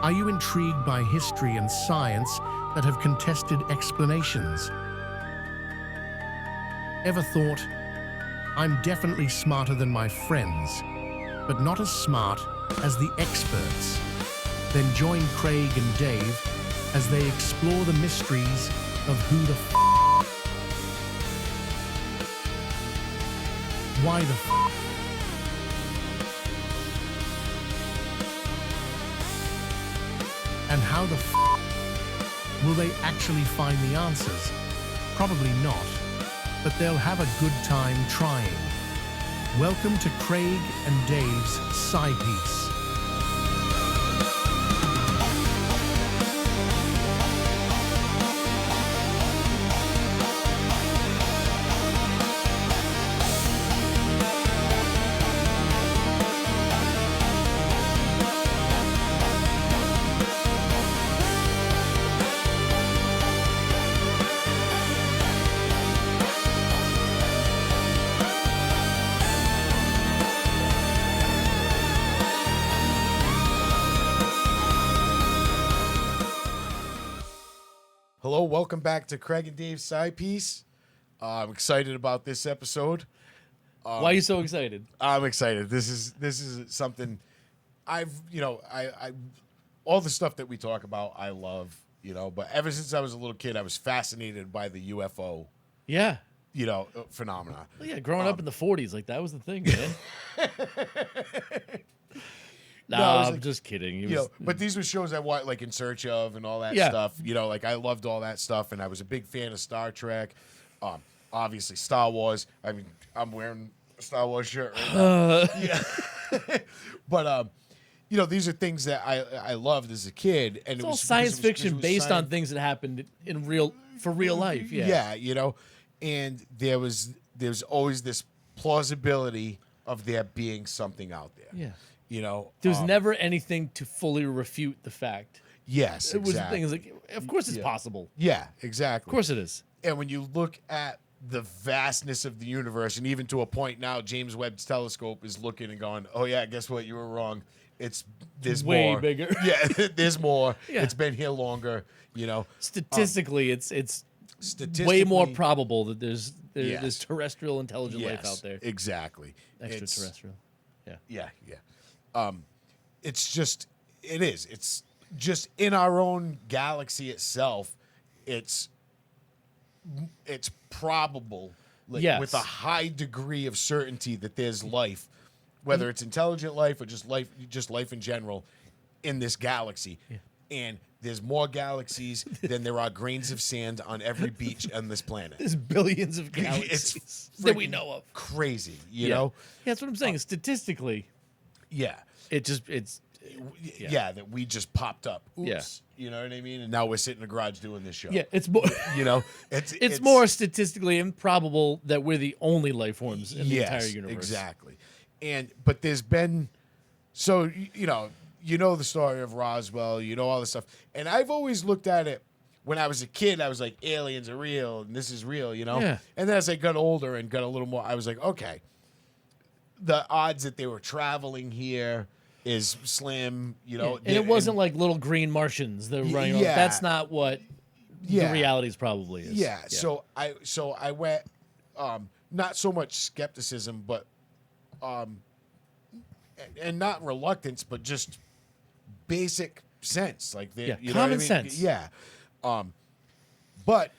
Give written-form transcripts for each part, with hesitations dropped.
Are you intrigued by history and science that have contested explanations? Ever thought, I'm definitely smarter than my friends, but not as smart as the experts? Then join Craig and Dave as they explore the mysteries of who the why the and how the will they actually find the answers? Probably not, but they'll have a good time trying. Welcome to Craig and Dave's Sci-Piece. Hello, welcome back to Craig and Dave's Sci-Piece. I'm excited about this episode. Why are you so excited? I'm excited. This is something I've I all the stuff that we talk about I love, but ever since I was a little kid I was fascinated by the UFO, Yeah. phenomena. Well, yeah, growing up in the 40s, like that was the thing, man. No, I'm like, just kidding. It was, but these were shows I watched, like In Search of and all that Yeah. stuff. Like I loved all that stuff, and I was a big fan of Star Trek. Obviously Star Wars. I mean, I'm wearing a Star Wars shirt right now. Yeah. But these are things that I loved as a kid, and it's it all was science because it fiction was based on science- things that happened for real life. Yeah. Yeah, and there's always this plausibility of there being something out there. Yeah. There was never anything to fully refute the fact. Yes, It was the exactly. thing. It's like, of course it's possible. Yeah, exactly. Of course it is. And when you look at the vastness of the universe, and even to a point now, James Webb's telescope is looking and going, "Oh yeah, guess what? You were wrong. There's Way more. bigger." Yeah, there's more. Yeah. It's been here longer. Statistically, it's Statistically, way more probable that there's Yes. terrestrial intelligent life yes, out there. exactly. Extraterrestrial. Yeah. It's just in our own galaxy itself. It's probable, Yes. with a high degree of certainty that there's life, whether it's intelligent life or just life in general, in this galaxy. Yeah. And there's more galaxies than there are grains of sand on every beach on this planet. There's billions of galaxies that we freaking know of. Crazy, you Yeah. know? Yeah, that's what I'm saying. Statistically, Yeah. it's That we just popped up. Oops. Yeah. You know what I mean? And now we're sitting in the garage doing this show. yeah, it's more It's more statistically improbable that we're the only life forms in the yes, entire universe. Exactly. But there's been the story of Roswell, all this stuff. And I've always looked at it when I was a kid, I was like, aliens are real and this is real, Yeah. And then as I got older and got a little more, I was like, okay, the odds that they were traveling here is slim, And it wasn't like little green Martians that were running around. yeah. That's not what Yeah. the reality probably is. Yeah. So I went not so much skepticism, but and not reluctance, but just basic sense, like you know what I common mean? sense. Yeah. But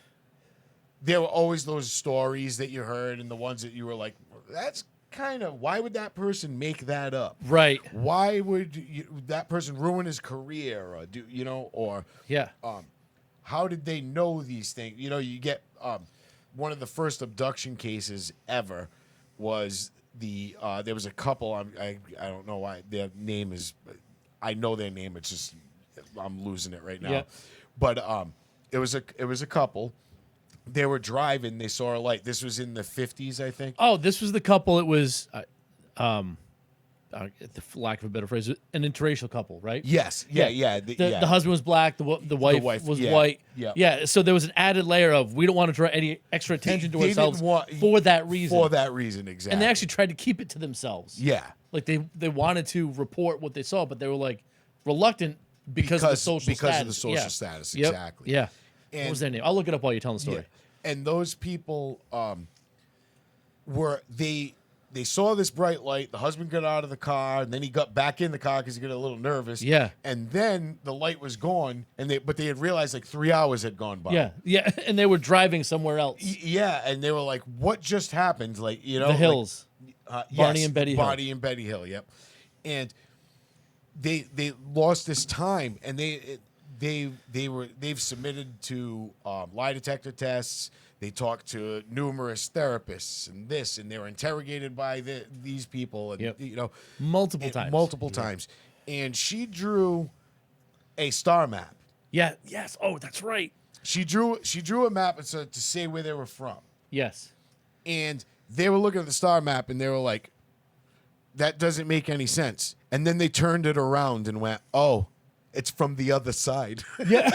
there were always those stories that you heard, and the ones that you were like, that's kind of, why would that person make that up? Right. Why would that person ruin his career, or Yeah. how did they know these things? You get one of the first abduction cases ever was there was a couple. I don't know why their name is. I know their name. It's just I'm losing it right now. Yeah. But it was a couple. They were driving. They saw a light. This was in the 50s, I think. Oh, this was the couple. It was, the lack of a better phrase, an interracial couple, right? Yes. Yeah. The husband was black. The wife was yeah, white. yeah. Yeah. So there was an added layer of we don't want to draw any extra attention to They ourselves didn't want- for that reason. For that reason, exactly. And they actually tried to keep it to themselves. Yeah. Like they wanted to report what they saw, but they were like reluctant because of the social status. of the social Yeah. status. Yep. Exactly. Yeah. And, What was their name? I'll look it up while you're telling the story. yeah. And those people were they saw this bright light. The husband got out of the car, and then he got back in the car because he got a little nervous. Yeah. And then the light was gone, and they had realized like 3 hours had gone by. Yeah. Yeah. And they were driving somewhere else. Yeah, and they were like, "What just happened?" Like, you know, The Hills. Barney yes, and Betty Hill. Barney and Betty Hill. Yep. And they lost this time, and they've submitted to lie detector tests. They talked to numerous therapists and this, and they were interrogated by these people, and Yep. you know, Multiple times. multiple times. And she drew a star map. Yeah. Yes. Oh, that's right. She drew a map to say where they were from. Yes. And they were looking at the star map, and they were like, that doesn't make any sense. And then they turned it around and went, oh, it's from the other side. Yeah.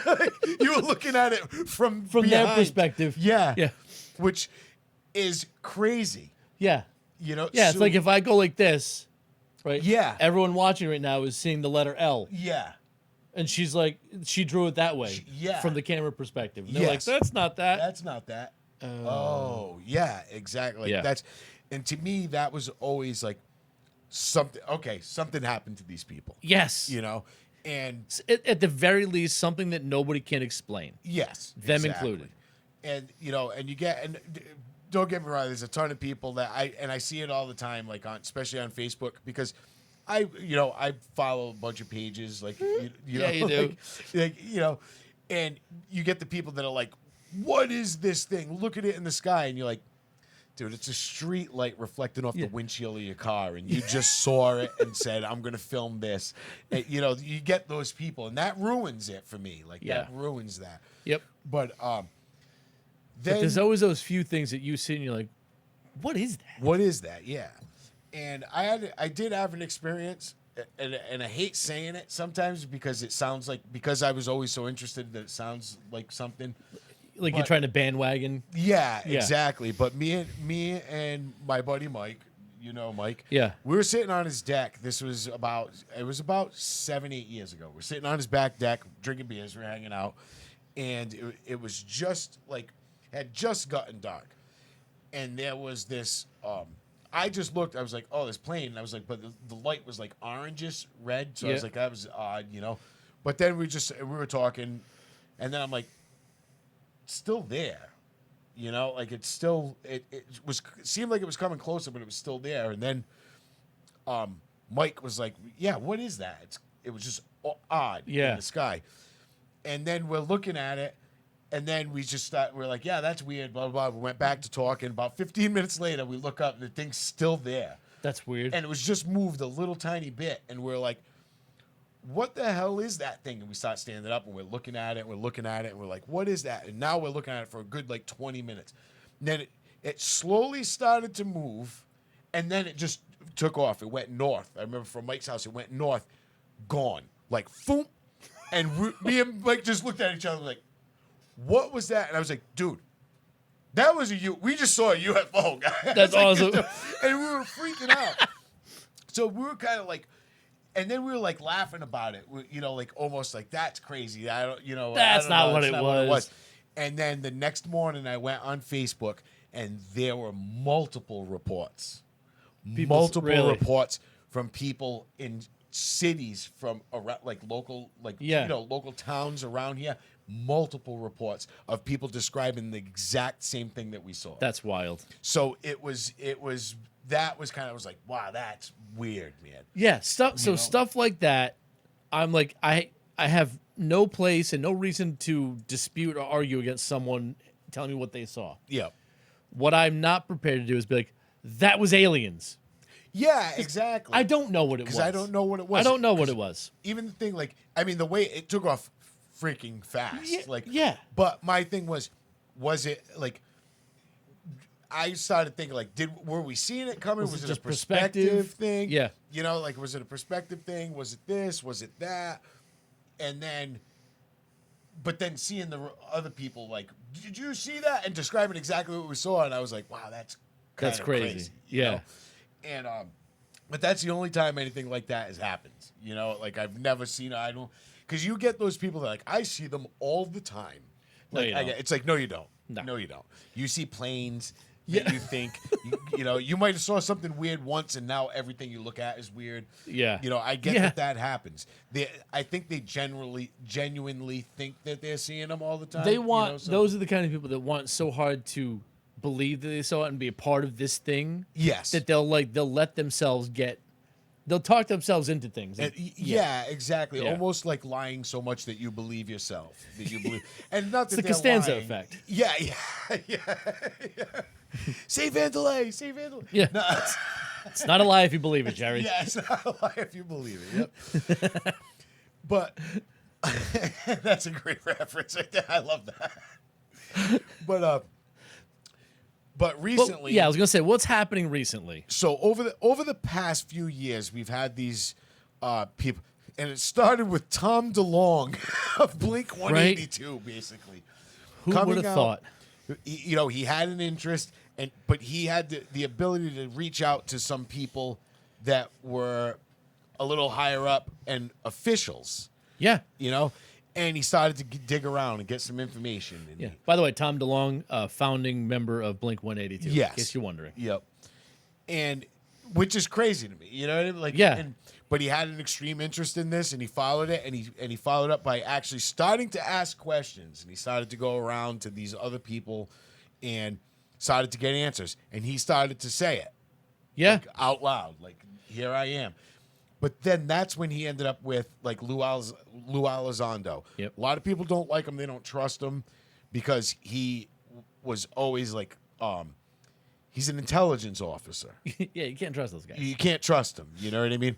Like, you were looking at it from From their behind. perspective. Yeah. Yeah. Which is crazy. Yeah. You know? Yeah. It's So- like if I go like this, right? Yeah. Everyone watching right now is seeing the letter L. Yeah. And she's like, she drew it that way. Yeah. From the camera perspective. And they're like, Yes. that's not that. That's not that. Oh, yeah, exactly. Yeah. And to me, that was always like something. Okay, something happened to these people. Yes. You know, and At the very least, something that nobody can explain. yes, Them exactly. included. And you know, and you get don't get me wrong. There's a ton of people that I see it all the time, like especially on Facebook, because I follow a bunch of pages like Yeah, you do. like you know, and you get the people that are like, what is this thing? Look at it in the sky, and you're like, dude, it's a street light reflecting off the windshield of your car, and you just saw it and said, I'm gonna film this. And, you know, you get those people, and that ruins it for me. Like that ruins that. Yep. But But then there's always those few things that you see and you're like, what is that? what is that? Yeah. And I did have an experience, and I hate saying it sometimes because it sounds like, because I was always so interested that it sounds like something. Like you're trying to bandwagon. Yeah, Yeah. exactly. But me and my buddy Mike, you know Mike. Yeah. We were sitting on his deck. It was about 7-8 years ago. We're sitting on his back deck, drinking beers, we're hanging out, and it was just like had just gotten dark, and there was this. I just looked. I was like, "Oh, this plane." And I was like, "But the light was like orangish red." So I was like, "That was odd," you know. But then we were talking, and then I'm like, "Still there." You know, like it's still it seemed like it was coming closer, but it was still there. And then Mike was like, "Yeah, what is that?" It was just odd in the sky. And then we're looking at it, and then we're like, "Yeah, that's weird." Blah blah blah. We went back to talking. About 15 minutes later, we look up, and the thing's still there, That's weird. and it was just moved a little tiny bit. And we're like, what the hell is that thing? And we start standing up, and we're looking at it, and we're like, what is that? And now we're looking at it for a good like 20 minutes. And then it slowly started to move, and then it just took off. It went north. I remember from Mike's house, it went north, gone, like boom. And me and Mike just looked at each other like, what was that? And I was like, dude, that was we just saw a UFO, guy. That's awesome. And we were freaking out. So we were kind of like, and then we were like laughing about it, you know, like almost like, that's crazy. I don't, you know, That's not what it was. And then the next morning I went on Facebook, and there were multiple reports, Really? reports from people in cities from around, like local, like, you know, local towns around here. Multiple reports of people describing the exact same thing that we saw. That's wild. So that was kind of, I was like, wow, that's weird, man. Yeah, stuff like that, I'm like, I have no place and no reason to dispute or argue against someone telling me what they saw. Yeah. What I'm not prepared to do is be like, that was aliens. Yeah, exactly. I don't know what it was. Because I don't know what it was. I don't know what it was. Even the thing, like, I mean, the way it took off freaking fast. But my thing was it like, I started thinking like, were we seeing it coming? Was it just a perspective thing? Yeah. You know, like, was it a perspective thing? Was it this? Was it that? And then, but then seeing the other people like, did you see that? And describing exactly what we saw, and I was like, wow, that's That's crazy. you Yeah. know? And But that's the only time anything like that has happened. You know, like I've never seen. I don't, because you get those people that like I see them all the time. No, Like you don't. it's like no, you don't. No. No, you don't. You see planes. Yeah. That you think you know you might have saw something weird once, and now everything you look at is weird. Yeah. You know, I get Yeah. that happens. I think they genuinely think that they're seeing them all the time. They you want know, so- those are the kind of people that want so hard to believe that they saw it and be a part of this thing. Yes. That they'll let themselves they'll talk themselves into things. Yeah, exactly. Yeah. Almost like lying so much that you believe yourself. That you believe, and not that It's the they're Costanza lying. effect. Yeah, yeah. Say Vandalay, say Vandalay. Yeah. No, It's not a lie if you believe it, Jerry. yeah, it's not a lie if you believe it. Yep. But that's a great reference right there. I love that. But But, recently, yeah, I was gonna say, what's happening recently? so over the past few years, we've had these people, and it started with Tom DeLonge of Blink 182, basically. Who Coming would have out- thought? You know, he had an interest, but he had the ability to reach out to some people that were a little higher up and officials. Yeah. You know, and he started to dig around and get some information. And Yeah. By the way, Tom DeLonge, founding member of Blink 182. Yes. In case you're wondering. Yep. And which is crazy to me, you know what I mean? Like, Yeah. But he had an extreme interest in this, and he followed it, and he followed up by actually starting to ask questions, and he started to go around to these other people, and started to get answers, and he started to say it Yeah. like, out loud, like here I am. But then that's when he ended up with like Lou Elizondo. Yep. A lot of people don't like him; they don't trust him because he was always like, he's an intelligence officer. Yeah, you can't trust those guys. You can't trust him. You know what I mean?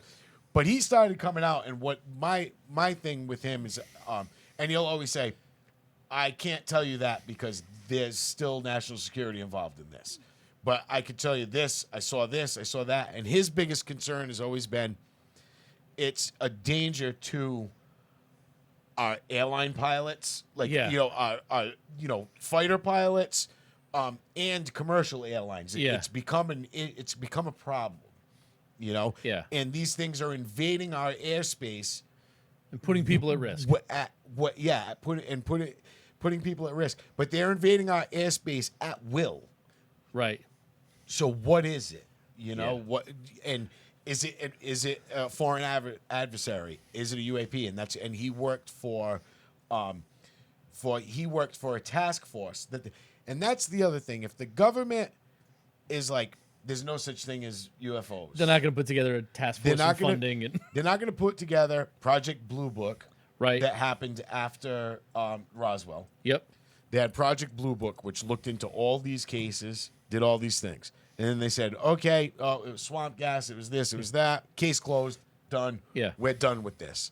But he started coming out, and what my thing with him is, and he'll always say, I can't tell you that because there's still national security involved in this. But I can tell you this, I saw that. And his biggest concern has always been it's a danger to our airline pilots, like, Yeah. you know, our fighter pilots, and commercial airlines. Yeah. It's become a problem, you know? Yeah. And these things are invading our airspace And putting people at risk. putting people at risk. But they're invading our airspace at will. Right. So what is it? You know Yeah. what? And is it a foreign adversary? Is it a UAP? And he worked for a task force and that's the other thing. If the government is like, there's no such thing as UFOs. They're not going to put together a task force and funding. And They're not going to put together Project Blue Book. Right. That happened after Roswell. Yep. They had Project Blue Book, which looked into all these cases, did all these things. And then they said, okay, it was swamp gas, it was this, it was that. Case closed, done. Yeah. We're done with this.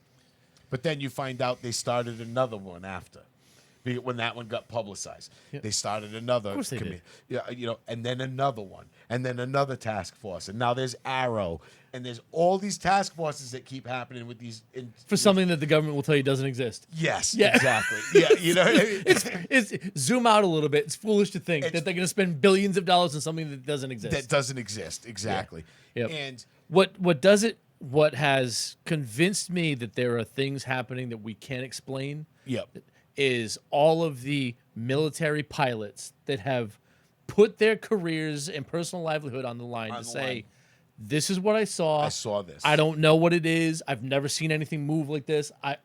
But then you find out they started another one after. When that one got publicized. Yep. They started another. Of course they did. Yeah, you know, and then another one. And then another task force. And now there's Arrow. And there's all these task forces that keep happening with these. For something that the government will tell you doesn't exist. Yes, Yeah. exactly. Yeah, you know what I mean? It's zoom out a little bit. It's foolish to think that they're going to spend billions of dollars on something that doesn't exist. That doesn't exist. Exactly. Yep. And What has convinced me that there are things happening that we can't explain yep. is all of the military pilots that have put their careers and personal livelihood on the line to say, this is what I saw. I saw this. I don't know what it is. I've never seen anything move like this. I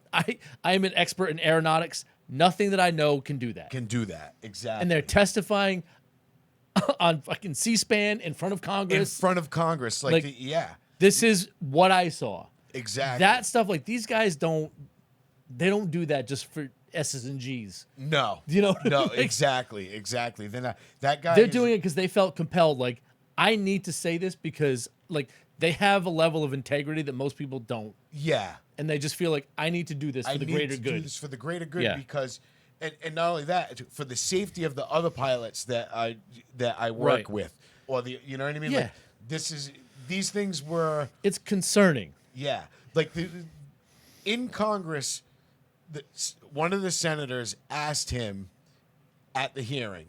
am an expert in aeronautics. Nothing that I know can do that. Can do that. Exactly. And they're testifying on fucking C-SPAN in front of in Congress. front of Congress. Like, Like- yeah. This is what I saw. Exactly. That stuff, like these guys don't do that just for S's and G's. No. You know? No, Like, exactly. Exactly. Then that guy they're is- doing it because they felt compelled. Like, I need to say this because, like, they have a level of integrity that most people don't. Yeah. And they just feel like, I need to do this for the greater do good. this for the greater good Yeah. because and not only that, for the safety of the other pilots that I work Right. with. Or you know what I mean? Yeah. Like these things were It's concerning. yeah. Like in Congress, one of the senators asked him at the hearing,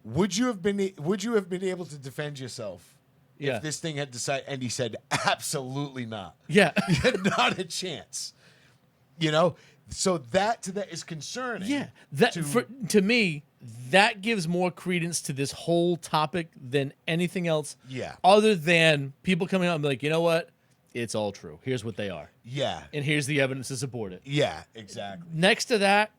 would you have been able to defend yourself Yeah. if this thing had decided, and he said, absolutely not. Yeah. Not a chance. You know, so that is concerning. Yeah. To me, that gives more credence to this whole topic than anything else. Yeah. Other than people coming out and be like, you know what? It's all true. Here's what they are. Yeah. And here's the evidence to support it. Yeah, exactly. Next to that,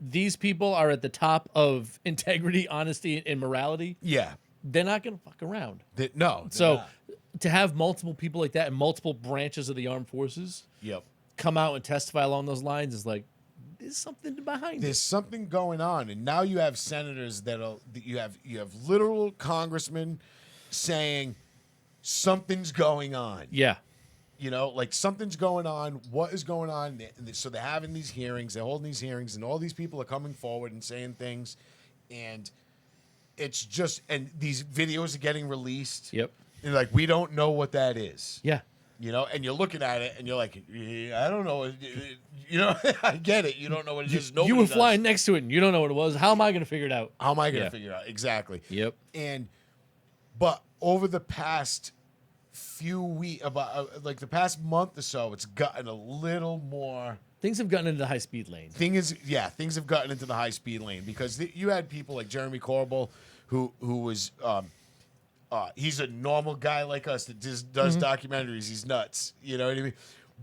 these people are at the top of integrity, honesty, and morality. Yeah. They're not going to fuck around. No. So to have multiple people like that and multiple branches of the armed forces Yep. come out and testify along those lines is like, there's something behind There's it. something going on, and now you have senators you have literal congressmen saying something's going on. Yeah. You know, like something's going on. What is going on? So they're having these hearings. They're holding these hearings, and all these people are coming forward and saying things, and it's just, and these videos are getting released. Yep. And like, we don't know what that is. Yeah. You know, and you're looking at it, and you're like, I don't know. You know, I get it. You don't know what it is. You Nobody were does. flying next to it and you don't know what it was. How am I going to figure it out? How am I going to Yeah. figure it out? Exactly. Yep. But over the past few weeks, about like the past month or so, it's gotten a little more. Things have gotten into the high speed lane. Things have gotten into the high speed lane because you had people like Jeremy Corbell, who was he's a normal guy like us that just does documentaries. He's nuts, you know what I mean?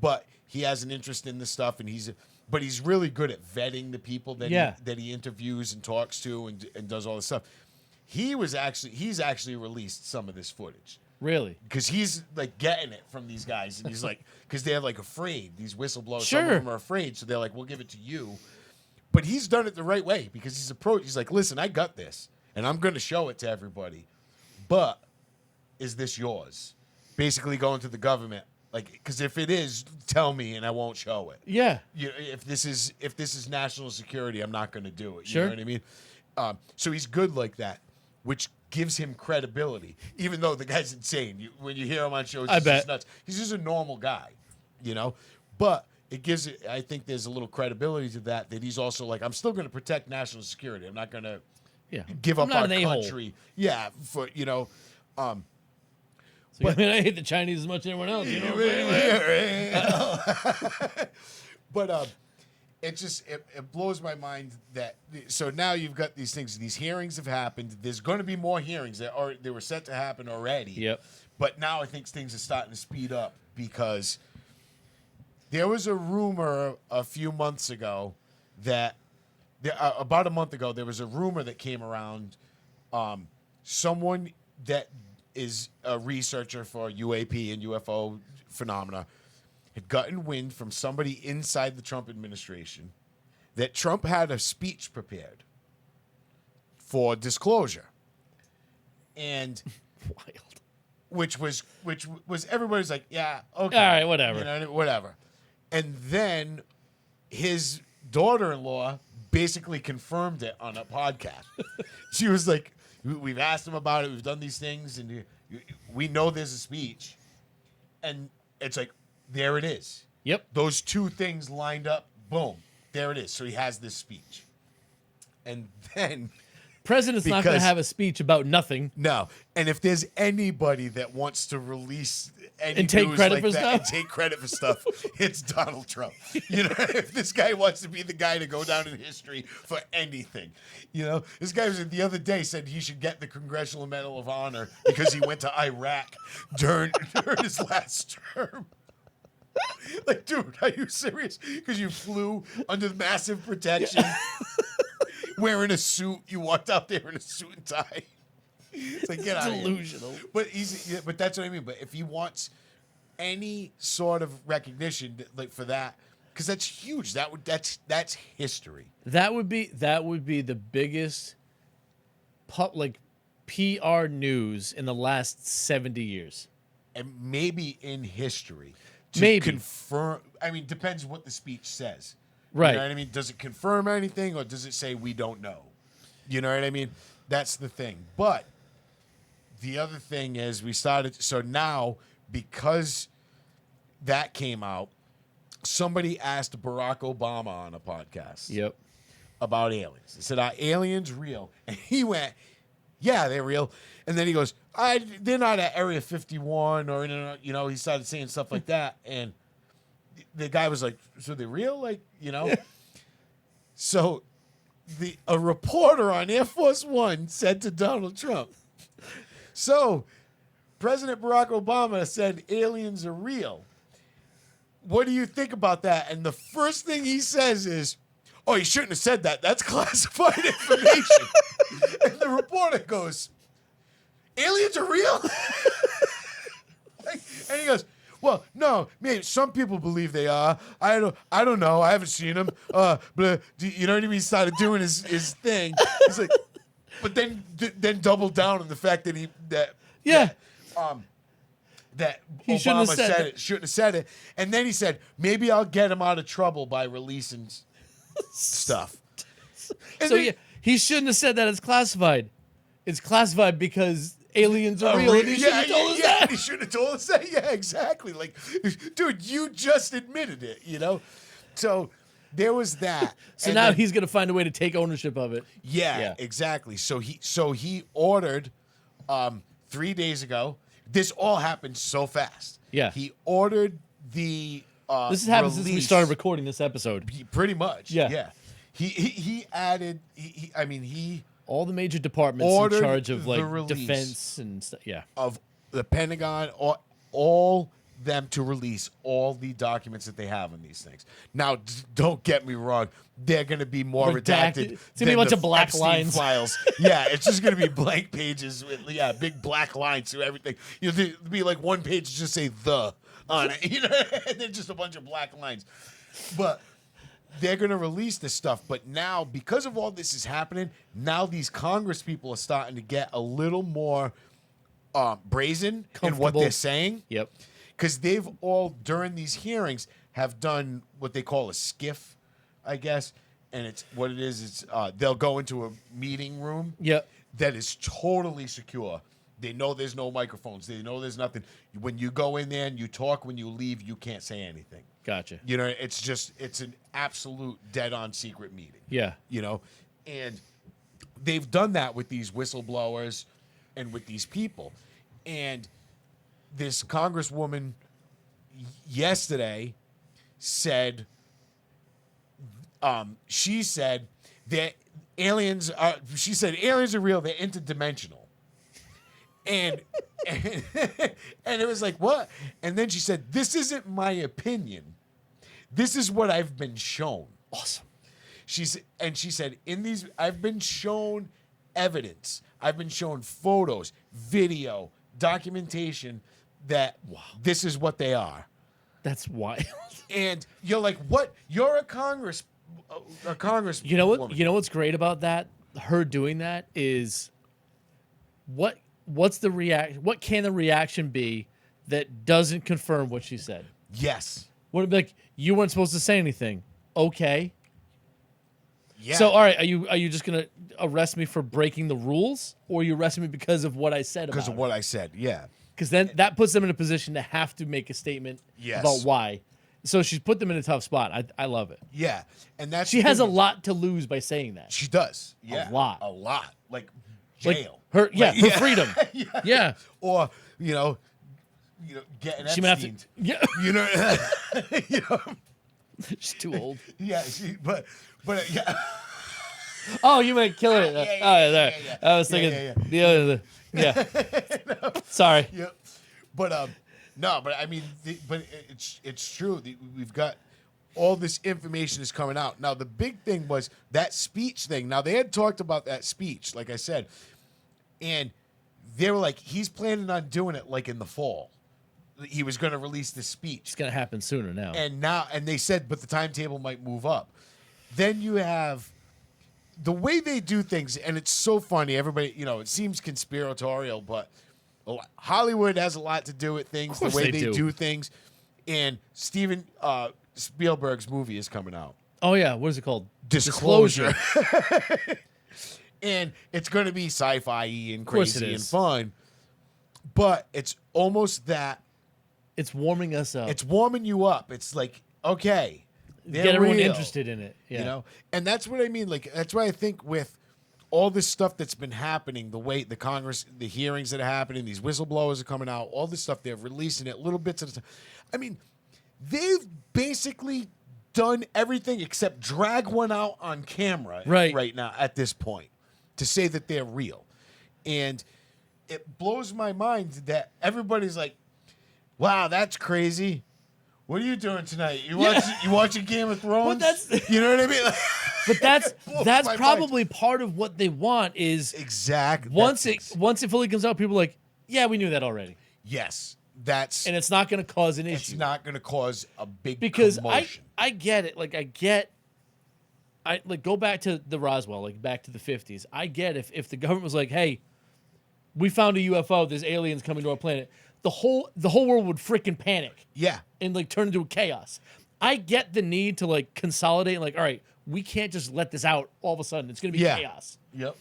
But he has an interest in this stuff, and he's really good at vetting the people that he interviews and talks to and does all this stuff. He's actually released some of this footage. Really? Because he's like getting it from these guys, and he's like, because they're like afraid. These whistleblowers, Sure. some of them are afraid, so they're like, "We'll give it to you." But he's done it the right way because he's like, "Listen, I got this, and I'm going to show it to everybody. But is this yours?" Basically, going to the government, like, because if it is, tell me, and I won't show it. Yeah. If this is national security, I'm not going to do it. You Sure. know what I mean? So he's good like that, which gives him credibility, even though the guy's insane. When you hear him on shows, he's just nuts. He's just a normal guy, you know? But it gives it, I think there's a little credibility to that he's also like, I'm still going to protect national security. I'm not going to give up our country. Yeah, for, you know. I mean, I hate the Chinese as much as everyone else. You know what I'm saying? But it just it blows my mind that so now you've got these things. These hearings have happened. There's going to be more hearings that they were set to happen already. Yep. But now I think things are starting to speed up because there was a rumor a few months ago that about a month ago there was a rumor that came around. Someone that is a researcher for UAP and UFO phenomena had gotten wind from somebody inside the Trump administration that Trump had a speech prepared for disclosure. And Wild. which was everybody's like, yeah, okay. All right, whatever. You know, whatever. And then his daughter-in-law basically confirmed it on a podcast. She was like, we've asked him about it. We've done these things, and we know there's a speech. And it's like, there it is. Yep. Those two things lined up. Boom. There it is. So he has this speech. And then... President's not going to have a speech about nothing. No. And if there's anybody that wants to release any And take news credit like for that stuff? and take credit for stuff, it's Donald Trump. You know, if this guy wants to be the guy to go down in history for anything. You know, this guy was the other day said he should get the Congressional Medal of Honor because he went to Iraq during his last term. Like, dude, are you serious? Because you flew under massive protection, wearing a suit. You walked out there in a suit and tie. It's like, get out of here. Delusional. But that's what I mean. But if he wants any sort of recognition, like for that, because that's huge. That's history. That would be the biggest PR news in the last 70 years. And maybe in history. To Maybe. confirm. I mean, depends what the speech says. Right. You know what I mean? Does it confirm anything or does it say we don't know? You know what I mean? That's the thing. But the other thing is so now because that came out, somebody asked Barack Obama on a podcast Yep. about aliens. They said, are aliens real? And he yeah, they're real. And then he goes, they're not at Area 51 or, he started saying stuff like that. And the guy was like, so they're real? Like, So a reporter on Air Force One said to Donald Trump, so President Barack Obama said aliens are real. What do you think about that? And the first thing he says is, oh, you shouldn't have said that. That's classified information. And the reporter goes, aliens are real? And he goes, well, no, maybe some people believe they are. I don't know. I haven't seen them. But you know what I mean? He started doing his thing. He's like, but then doubled down on the fact that that He Obama shouldn't shouldn't have said it. And then he said, maybe I'll get him out of trouble by releasing stuff. And So then- yeah, he shouldn't have said that it's classified. It's classified because aliens are real. And he shouldn't have told us that. He should have told us that. Yeah, exactly. Like, dude, you just admitted it, So there was that. So And now then- he's gonna find a way to take ownership of it. Yeah, exactly. So he ordered 3 days ago. This all happened so fast. Yeah. He ordered the This has happened since we release- started recording this episode. Pretty much. Yeah. Yeah. He added he All the major departments in ordered charge of the like release. defense and stuff. Yeah. of the Pentagon, all them to release all the documents that they have on these things. Now, don't get me wrong; they're going to be more redacted. It's gonna be a bunch than of the black Epstein lines. files. Yeah, it's just going to be blank pages with big black lines through everything. There'll be like one page just say "the" on it, and then just a bunch of black lines. But they're going to release this stuff. But now, because of all this is happening, now these Congress people are starting to get a little more brazen in what Comfortable. they're saying. Yep. Because they've all, during these hearings, have done what they call a skiff, I guess. And it's what it is. It's they'll go into a meeting room Yep. that is totally secure. They know there's no microphones. They know there's nothing. When you go in there and you talk, when you leave, you can't say anything. Gotcha. It's an absolute dead-on secret meeting. Yeah. And they've done that with these whistleblowers and with these people. And this congresswoman yesterday said, she said that aliens are real, they're interdimensional. And it was like, what? And then she said, this isn't my opinion. This is what I've been shown. Awesome. She said, I've been shown evidence. I've been shown photos, video, documentation that this is what they are. That's wild. And you're like, what? You're a Congress. You know what? woman. You know what's great about that? Her doing that is what's the reaction? What can the reaction be that doesn't confirm what she said? Yes. Would it be like you weren't supposed to say anything? Okay. Yeah. So all right, are you just gonna arrest me for breaking the rules, or are you arresting me because of what I said? Because of what I said. Yeah. Because then that puts them in a position to have to make a statement Yes. about why. So she's put them in a tough spot. I love it. Yeah. And that's She the has a thing. lot to lose by saying that. She does. Yeah. A lot. A lot. Like Like, jail. her Like, her freedom. Yeah. Or getting She might have to. Epstein. Yeah. You know. She's too old. Yeah. But yeah. Oh, you might kill her. Yeah, yeah. I was thinking the other. Yeah. Sorry. Yep. But no, but I mean, but it's true. We've got all this information is coming out now. The big thing was that speech thing. Now they had talked about that speech, like I said, and they were like, he's planning on doing it like in the fall. He was going to release this speech. It's gonna happen sooner now. And they said, but the timetable might move up. Then you have the way they do things, and it's so funny. Everybody, it seems conspiratorial, but Hollywood has a lot to do with things, the course way they they do. do things. And Steven Spielberg's movie is coming out. Oh yeah, what is it called? Disclosure. And it's going to be sci-fi and course it crazy and is. fun. But it's almost that. It's warming us up. It's warming you up. It's like, okay. Get everyone real. interested in it. Yeah. And that's what I mean. Like, that's why I think with all this stuff that's been happening, the way the Congress, the hearings that are happening, these whistleblowers are coming out, all this stuff, they're releasing it little bits at a time. I mean, they've basically done everything except drag one out on camera right now at this point to say that they're real. And it blows my mind that everybody's like, wow, that's crazy. What are you doing tonight? You watching Game of Thrones? You know what I mean? But that's probably part of what they want is exactly once it fully comes out, people are like, yeah, we knew that already. Yes, and it's not going to cause an issue. It's not going to cause a big because commotion. I get it. Like go back to the Roswell, like back to the 50s. I get if the government was like, hey, we found a UFO, there's aliens coming to our planet. The whole world would freaking panic. Yeah. And like turn into a chaos. I get the need to like consolidate, like, all right, we can't just let this out all of a sudden. It's gonna be chaos. Yep.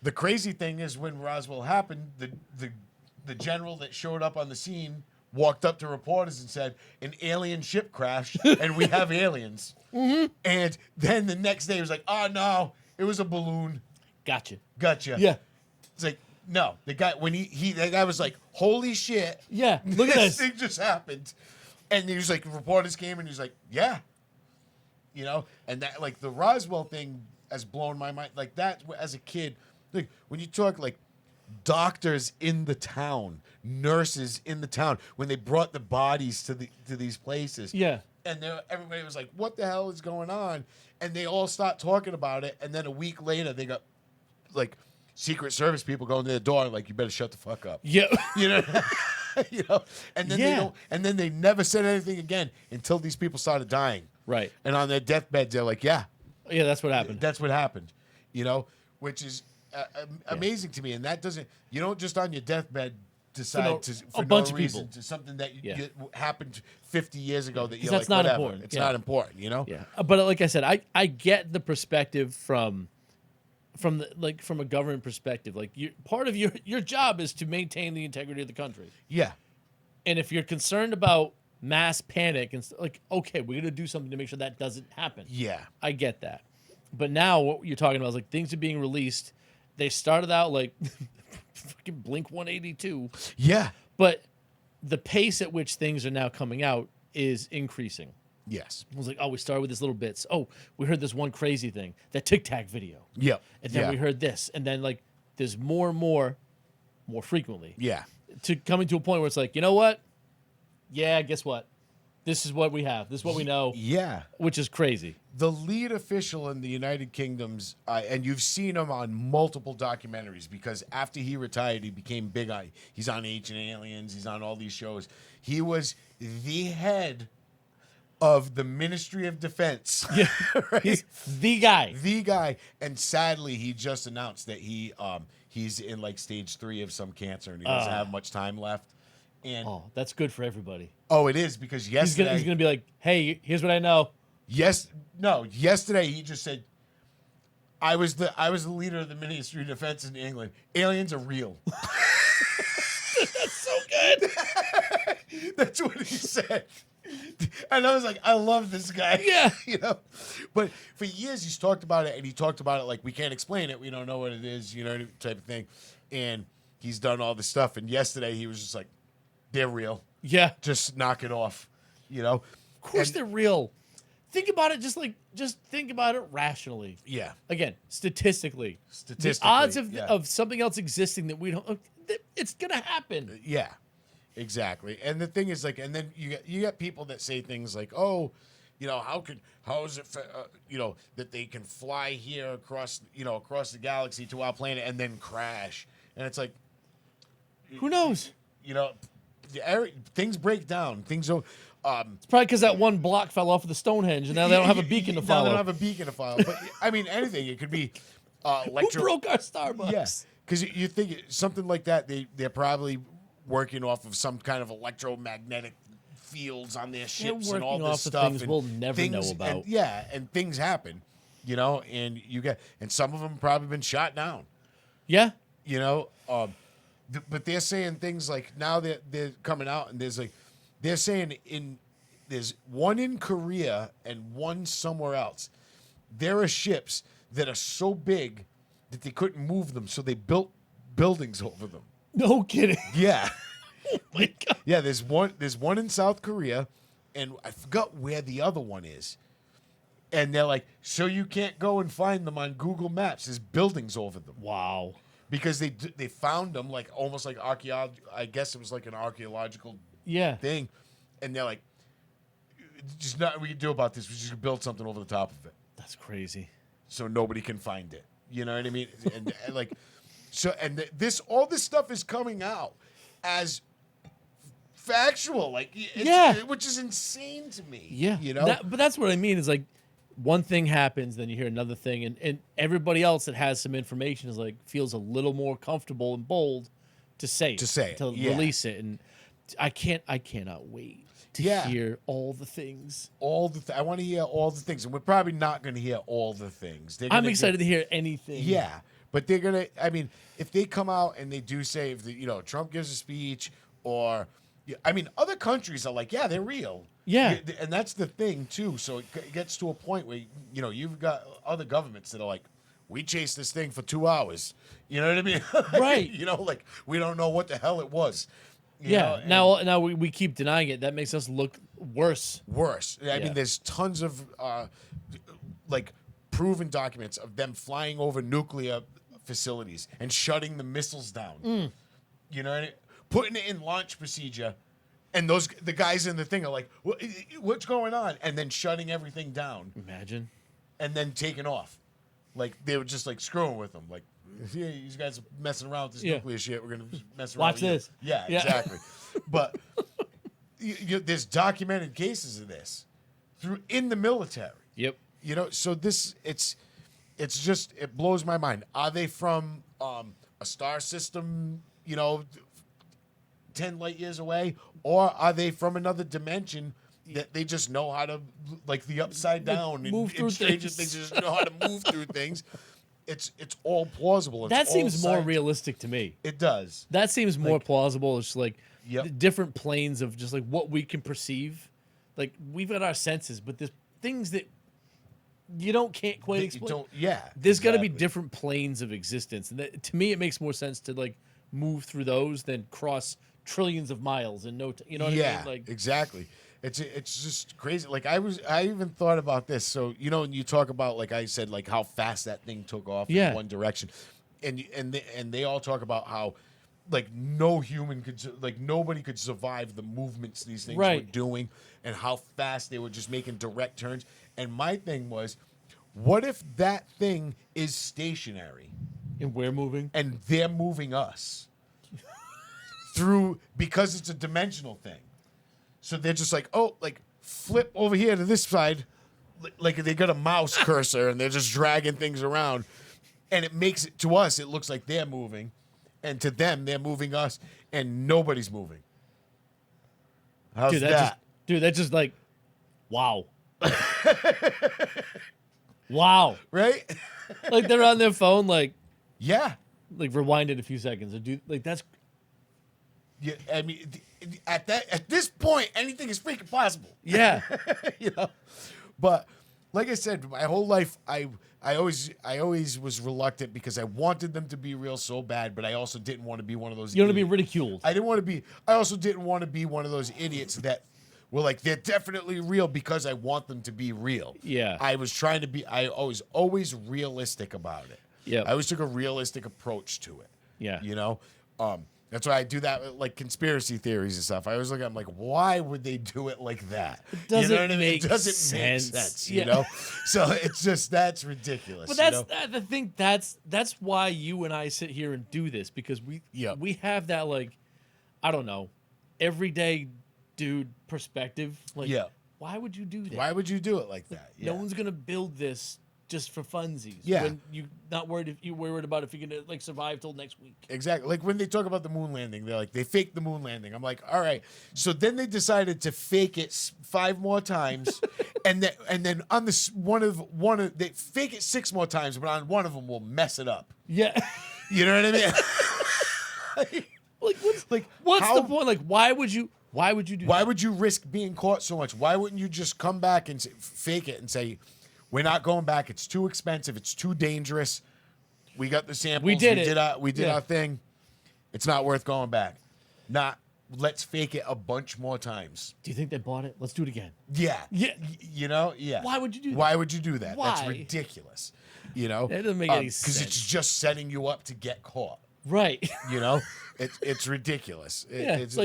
The crazy thing is when Roswell happened, the general that showed up on the scene walked up to reporters and said, an alien ship crashed and we have aliens. Mm-hmm. And then the next day he was like, oh no, it was a balloon. Gotcha. Yeah. It's like, no, the guy when the guy was like, "Holy shit!" Yeah, look at this thing just happened, and he was like, reporters came and he was like, "Yeah," and that like the Roswell thing has blown my mind. Like that as a kid, like when you talk like doctors in the town, nurses in the town, when they brought the bodies to these places, and everybody was like, "What the hell is going on?" And they all start talking about it, and then a week later, they got like. Secret Service people going to the door like, you better shut the fuck up. Yeah. And then they never said anything again until these people started dying. Right. And on their deathbed, they're like, yeah, that's what happened. That's what happened. Which is amazing to me. And that doesn't, you don't just on your deathbed decide for no reason to something that happened 50 years ago that you're like, not whatever. important. It's not important, Yeah. But like I said, I get the perspective from a government perspective, like part of your job is to maintain the integrity of the country. Yeah. And if you're concerned about mass panic and like, okay, we're going to do something to make sure that doesn't happen. Yeah. I get that. But now what you're talking about is like things are being released. They started out like fucking Blink 182. Yeah. But the pace at which things are now coming out is increasing. Yes. I was like, oh, we started with this little bits. Oh, we heard this one crazy thing, that Tic Tac video. Yep. And then we heard this. And then, like, there's more and more frequently. Yeah. To coming to a point where it's like, you know what? Yeah, guess what? This is what we have. This is what we know. Yeah. Which is crazy. The lead official in the United Kingdom's, and you've seen him on multiple documentaries because after he retired, he became big. He's on Ancient Aliens. He's on all these shows. He was the head of the Ministry of Defense. Yeah. Right? He's the guy. The guy. And sadly, he just announced that he's in like stage 3 of some cancer and he doesn't have much time left. And that's good for everybody. Oh, it is because yesterday he's gonna be like, hey, here's what I know. Yesterday he just said, I was the leader of the Ministry of Defense in England. Aliens are real. That's so good. That's what he said. And I was like, I love this guy. Yeah. But for years he's talked about it, and he talked about it like, we can't explain it. We don't know what it is, type of thing. And he's done all this stuff. And yesterday he was just like, they're real. Yeah. Just knock it off, Of course they're real. Think about it just think about it rationally. Yeah. Again, statistically. The odds of something else existing that we don't, it's going to happen. Yeah. Exactly. And the thing is, like, and then you get people that say things like, oh, how is it that they can fly here across the galaxy to our planet and then crash? And it's like, who knows? Things break down. Things don't. It's probably because that one block fell off of the Stonehenge, and now they don't have a beacon to follow. Now they don't have a beacon to follow. But I mean, anything. It could be Who broke our Starbucks? Yes, because you think something like that. They're probably working off of some kind of electromagnetic fields on their ships and all this stuff. Things we'll never know about. And things happen, and and some of them probably been shot down. Yeah, but they're saying things like now that they're coming out and they're saying there's one in Korea and one somewhere else. There are ships that are so big that they couldn't move them, so they built buildings over them. No kidding. Yeah. Oh my God. Yeah, there's one in South Korea, and I forgot where the other one is. And they're like, so you can't go and find them on Google Maps. There's buildings over them. Wow. Because they found them like almost like archaeology. I guess it was like an archaeological thing. And they're like, just not what we can do about this. We just build something over the top of it. That's crazy. So nobody can find it. You know what I mean? And like, so, and all this stuff is coming out as factual, like, which is insane to me. Yeah. You know? But that's what I mean is like one thing happens, then you hear another thing, and everybody else that has some information is like feels a little more comfortable and bold to say it, to release it. And I cannot wait to hear all the things. I want to hear all the things, and we're probably not going to hear all the things. I'm excited to hear anything. Yeah, but they're gonna. I mean, if they come out and they do say, if Trump gives a speech, or I mean, other countries are like, yeah, they're real. Yeah, and that's the thing too. So it gets to a point where you've got other governments that are like, we chased this thing for 2 hours. You know what I mean? Right. Like we don't know what the hell it was. Now we keep denying it. That makes us look worse. I mean, there's tons of like proven documents of them flying over nuclear facilities and shutting the missiles down. You know, putting it in launch procedure, and the guys in the thing are like, "What's going on?" And then shutting everything down. Imagine. And then taking off, like they were just like screwing with them, like. Yeah, these guys are messing around with this nuclear shit. We're gonna mess around. Watch this. Yeah, exactly. But there's documented cases of this in the military. Yep. So it blows my mind. Are they from a star system? 10 light years away, or are they from another dimension? That they just know how to, like the upside down move through Stranger things. Things, just know how to move through things. It's all plausible. That seems more realistic to me. It does. That seems more plausible. It's like Yep. the different planes of just like what we can perceive. Like we've got our senses, but there's things that can't quite explain. There's got to be different planes of existence, and to me, it makes more sense to like move through those than cross trillions of miles in no time. You know what I mean? Like exactly. It's just crazy. Like I even thought about this. So when you talk about, like I said, like how fast that thing took off in one direction, and they all talk about how like nobody could survive the movements these things were doing, and how fast they were just making direct turns. And my thing was, what if that thing is stationary and we're moving, and they're moving us through, because it's a dimensional thing. So they're just like, flip over here to this side. Like they got a mouse cursor and they're just dragging things around. And it makes it, to us, it looks like they're moving. And to them, they're moving us. And nobody's moving. How's that? That's just like, wow. Wow. Right? Like they're on their phone, like, yeah. Like rewind it a few seconds. That's. Yeah, I mean, at this point, anything is freaking possible. Yeah. But like I said, my whole life, I always was reluctant because I wanted them to be real so bad, but I also didn't want to be one of those. You want to be ridiculed. I also didn't want to be one of those idiots that were like, they're definitely real because I want them to be real. Yeah. I was trying to be. I was always realistic about it. Yeah. I always took a realistic approach to it. Yeah. That's why I do that with like conspiracy theories and stuff. I always look at them like, why would they do it like that? It doesn't make sense. So it's just, that's ridiculous. But that's the thing. That's why you and I sit here and do this, because we have that, like, I don't know, everyday dude perspective. Like, why would you do that? Why would you do it like that? No one's gonna build this just for funsies. Yeah. When you're worried about if you're gonna like survive till next week. Exactly. Like when they talk about the moon landing, they're like, they faked the moon landing. I'm like, all right. So then they decided to fake it 5 more times, and then on this one of they fake it 6 more times, but on one of them we'll mess it up. Yeah. You know what I mean? What's the point? Like, why would you do that? Why would you risk being caught so much? Why wouldn't you just come back and fake it and say, we're not going back. It's too expensive. It's too dangerous. We got the samples. We did it. We did our thing. It's not worth going back. Let's fake it a bunch more times. Do you think they bought it? Let's do it again. Yeah. Yeah. You know? Yeah. Why would you do that? Why would you do that? Why? That's ridiculous. You know? That doesn't make any sense. Because it's just setting you up to get caught. Right. You know? It's ridiculous. It's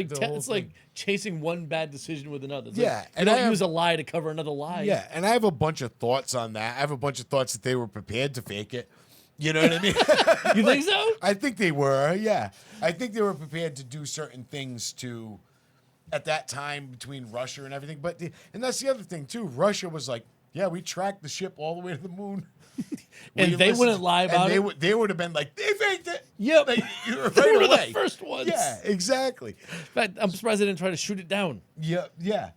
like chasing one bad decision with another. It's yeah. Like, and don't use a lie to cover another lie. Yeah. And I have a bunch of thoughts on that. I have a bunch of thoughts that they were prepared to fake it. You know what I mean? You think so? I think they were, yeah. I think they were prepared to do certain things to, at that time, between Russia and everything. And that's the other thing, too. Russia was like, yeah, we tracked the ship all the way to the moon. And they wouldn't lie about it? They would have been like, they faked it. Yep. Like, they were the first ones. Yeah, exactly. In fact, I'm surprised they didn't try to shoot it down. Yeah.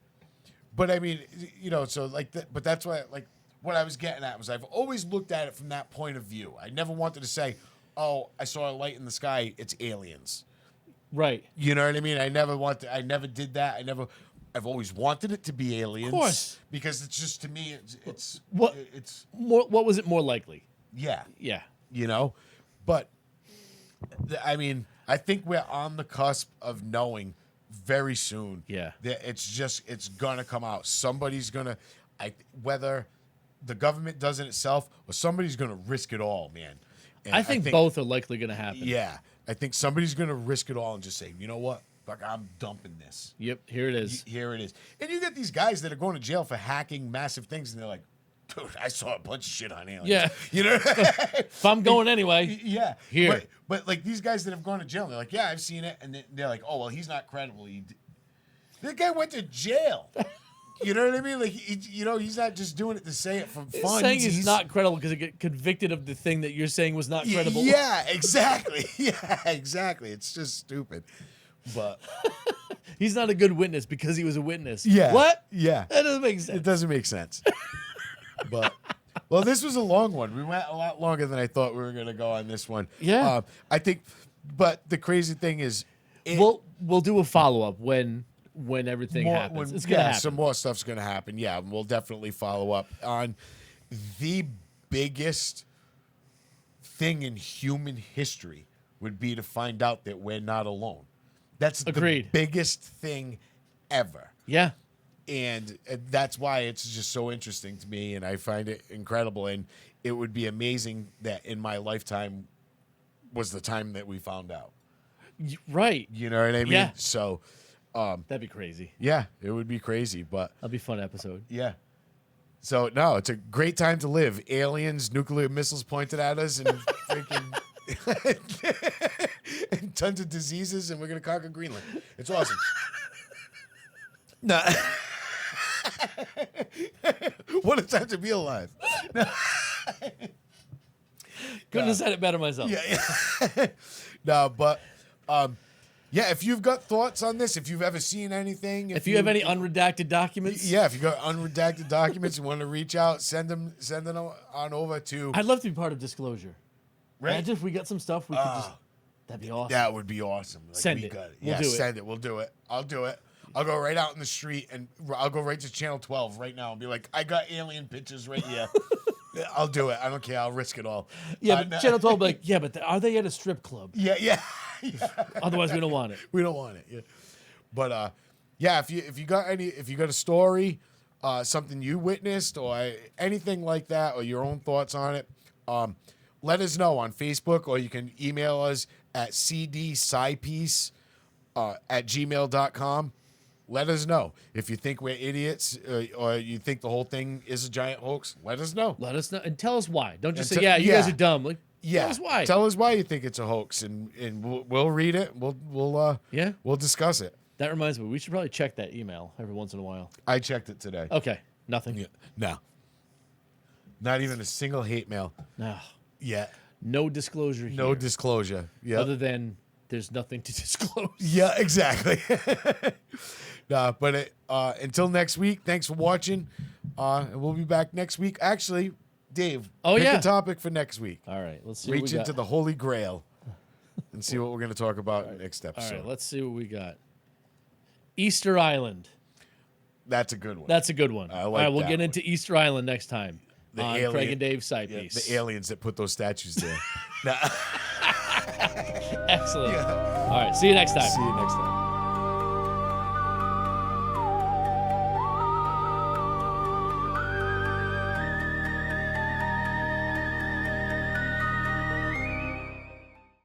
But I mean, you know, so like, but that's why, like, what I was getting at was I've always looked at it from that point of view. I never wanted to say, oh, I saw a light in the sky, it's aliens. Right. You know what I mean? I never did that. I've always wanted it to be aliens. Of course. Because it's just, to me, what was it more likely? Yeah. Yeah. You know? But, I mean, I think we're on the cusp of knowing very soon. Yeah. That it's going to come out. Somebody's going to, whether the government does it itself or somebody's going to risk it all, man. And I think both are likely going to happen. Yeah. I think somebody's going to risk it all and just say, you know what? Fuck, I'm dumping this. Yep, here it is. Here it is. And you get these guys that are going to jail for hacking massive things, and they're like, dude, I saw a bunch of shit on aliens. Yeah. You know? If I'm going anyway. Yeah. Here. But like these guys that have gone to jail, they're like, yeah, I've seen it. And they're like, oh, well, he's not credible. That guy went to jail. You know what I mean? Like, he's not just doing it to say it for fun. Saying he's not credible because he get convicted of the thing that you're saying was not credible. Yeah, exactly. Yeah, exactly. It's just stupid. But he's not a good witness because he was a witness. Yeah. What? Yeah. That doesn't make sense. It doesn't make sense. But, well, this was a long one. We went a lot longer than I thought we were going to go on this one. Yeah. I think, but the crazy thing is, we'll do a follow-up when everything happens. It's gonna happen. Some more stuff's gonna happen. Yeah, we'll definitely follow up on the biggest thing in human history would be to find out that we're not alone. That's Agreed. The biggest thing ever. Yeah. And that's why it's just so interesting to me, and I find it incredible. And it would be amazing that in my lifetime was the time that we found out. Right. You know what I mean? Yeah. So that'd be crazy. Yeah, it would be crazy, but that'd be a fun episode. Yeah. So no, it's a great time to live. Aliens, nuclear missiles pointed at us, and freaking and tons of diseases, and we're gonna conquer Greenland. It's awesome. No. What a time to be alive. Couldn't have said it better myself. Yeah. No, but yeah, if you've got thoughts on this, if you've ever seen anything, if you have any unredacted documents, yeah, if you got unredacted documents and want to reach out, send them on over to. I'd love to be part of Disclosure. Right? Imagine if we got some stuff we could just. That'd be awesome. That would be awesome. Like, send it. Yeah, send it. We'll do it. I'll do it. I'll go right out in the street and I'll go right to Channel 12 right now and be like, I got alien pictures right here. I'll do it. I don't care. I'll risk it all. Yeah, but Channel 12 will be like, yeah, but are they at a strip club? Yeah. Otherwise, we don't want it. We don't want it. Yeah. But yeah, if you got a story, something you witnessed or anything like that, or your own thoughts on it, let us know on Facebook, or you can email us at cdscipiece at gmail.com. Let us know. If you think we're idiots or you think the whole thing is a giant hoax, let us know. Let us know. And tell us why. Don't just say, you guys are dumb. Like, yeah. Tell us why. Tell us why you think it's a hoax, and we'll read it. We'll discuss it. That reminds me, we should probably check that email every once in a while. I checked it today. Okay. Nothing. Yeah. No. Not even a single hate mail. No. Yeah. No disclosure here. No disclosure. Yeah. Other than there's nothing to disclose. Yeah, exactly. No, but until next week, thanks for watching. And we'll be back next week. Actually, Dave, pick a topic for next week. All right, let's see. Reach into the Holy Grail and see what we're going to talk about next episode. All right, let's see what we got. Easter Island. That's a good one. That's a good one. I like All right, we'll that get one. into Easter Island next time on Craig and Dave Sci-Piece. The aliens that put those statues there. Excellent. All right. See you next time. See you next time.